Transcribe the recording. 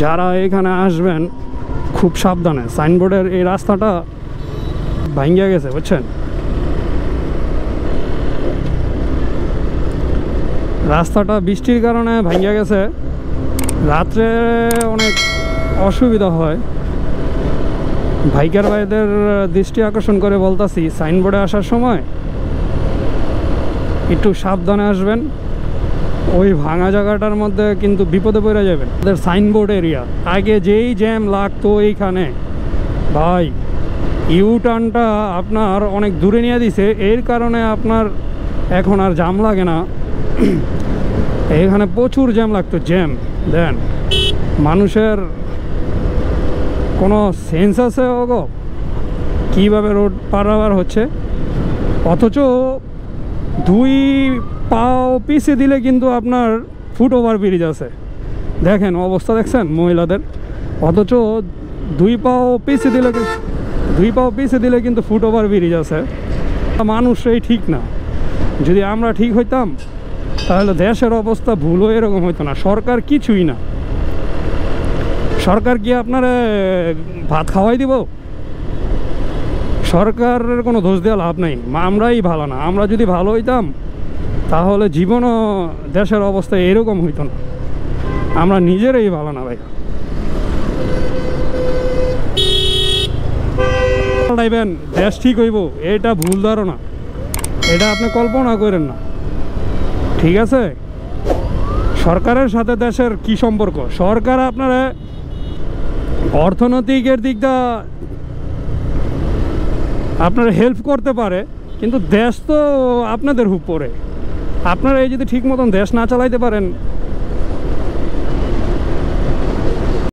যারা এখানে আসবেন খুব সাবধানে, সাইনবোর্ডের এই রাস্তাটা ভাঙ্গিয়া গেছে বুঝছেন। রাস্তাটা বৃষ্টির কারণে ভাঙ্গিয়া গেছে, রাত্রে অনেক অসুবিধা হয়। বাইকার ভাইদের দৃষ্টি আকর্ষণ করে বলতাছি, সাইনবোর্ডে আসার সময় একটু সাবধানে আসবেন। ওই ভাঙা জায়গাটার মধ্যে কিন্তু বিপদে পড়ে যাবেন। আমাদের সাইনবোর্ড এরিয়া, আগে যেই জ্যাম লাগতো এইখানে ভাই, ইউ টার্নটা আপনার অনেক দূরে নিয়ে দিছে, এর কারণে আপনার এখন আর জ্যাম লাগে না। এখানে প্রচুর জ্যাম লাগতো, জ্যাম দেন মানুষের কোনো সেন্স আছে ওগো কীভাবে রোড পারাবার হচ্ছে, অথচ 2 পাও পিছিয়ে দিলে কিন্তু আপনার ফুট ওভার ব্রিজ আছে। দেখেন অবস্থা দেখছেন মহিলাদের, অথচ 2 পাও পিছিয়ে দিলে কিন্তু ফুট ওভার ব্রিজ আছে। মানুষই ঠিক না, যদি আমরা ঠিক হইতাম তাহলে দেশের অবস্থা ভুলও এরকম হইতো না। সরকার কিছুই না, সরকার কি আপনারা ভাত খাওয়াই দিব? সরকারের কোনো দোষ দেওয়া লাভ নেই, আমরাই ভালো না। আমরা যদি ভালো হইতাম তাহলে জীবনও দেশের অবস্থা এরকম হইতো না। আমরা নিজেরাই ভালো না ভাই। দেশ ঠিক হইব এটা ভুল ধারণা, এটা আপনি কল্পনা করেন না, ঠিক আছে? সরকারের সাথে দেশের কি সম্পর্ক? সরকার আপনারা অর্থনৈতিকের দিকটা আপনারা হেল্প করতে পারে, কিন্তু দেশ তো আপনাদের উপরে। আপনারা এই যদি ঠিক মতন দেশ না চালাইতে পারেন